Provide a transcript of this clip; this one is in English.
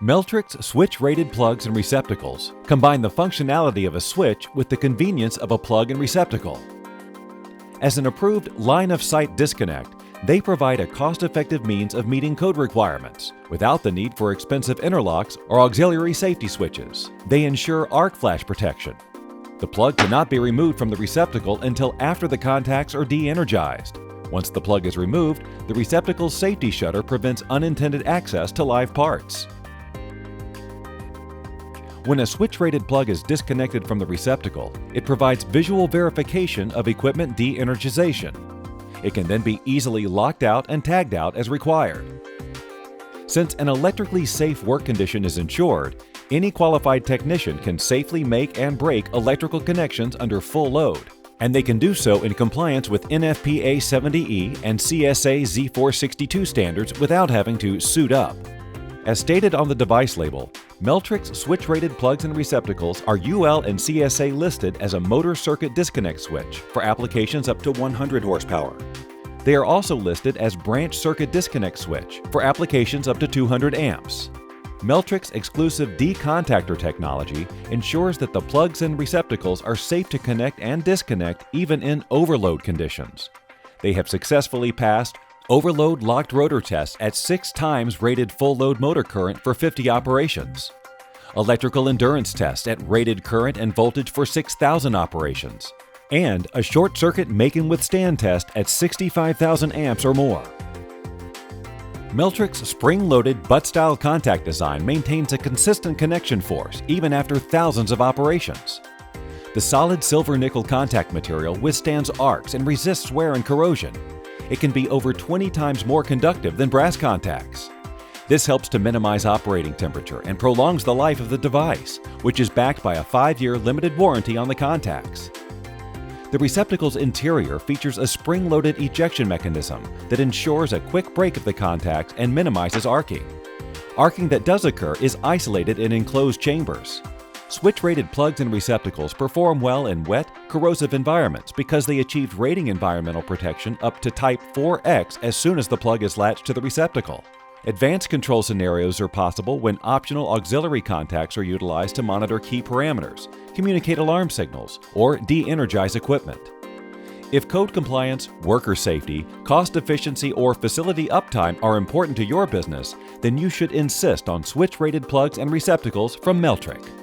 MELTRIC Switch-Rated plugs and receptacles combine the functionality of a switch with the convenience of a plug and receptacle. As an approved line-of-sight disconnect, they provide a cost-effective means of meeting code requirements without the need for expensive interlocks or auxiliary safety switches. They ensure arc flash protection. The plug cannot be removed from the receptacle until after the contacts are de-energized. Once the plug is removed, the receptacle's safety shutter prevents unintended access to live parts. When a switch-rated plug is disconnected from the receptacle, it provides visual verification of equipment de-energization. It can then be easily locked out and tagged out as required. Since an electrically safe work condition is ensured, any qualified technician can safely make and break electrical connections under full load, and they can do so in compliance with NFPA 70E and CSA Z462 standards without having to suit up. As stated on the device label, MELTRIC Switch-Rated plugs and receptacles are UL and CSA listed as a motor circuit disconnect switch for applications up to 100 horsepower. They are also listed as branch circuit disconnect switch for applications up to 200 amps. MELTRIC's exclusive D-contactor technology ensures that the plugs and receptacles are safe to connect and disconnect even in overload conditions. They have successfully passed overload locked rotor tests at 6 times rated full load motor current for 50 operations, electrical endurance tests at rated current and voltage for 6,000 operations, and a short circuit make and withstand test at 65,000 amps or more. MELTRIC's spring-loaded butt-style contact design maintains a consistent connection force even after thousands of operations. The solid silver-nickel contact material withstands arcs and resists wear and corrosion. It can be over 20 times more conductive than brass contacts. This helps to minimize operating temperature and prolongs the life of the device, which is backed by a 5-year limited warranty on the contacts. The receptacle's interior features a spring-loaded ejection mechanism that ensures a quick break of the contact and minimizes arcing. Arcing that does occur is isolated in enclosed chambers. Switch-rated plugs and receptacles perform well in wet, corrosive environments because they achieved rating environmental protection up to Type 4X as soon as the plug is latched to the receptacle. Advanced control scenarios are possible when optional auxiliary contacts are utilized to monitor key parameters, communicate alarm signals, or de-energize equipment. If code compliance, worker safety, cost efficiency, or facility uptime are important to your business, then you should insist on switch-rated plugs and receptacles from MELTRIC.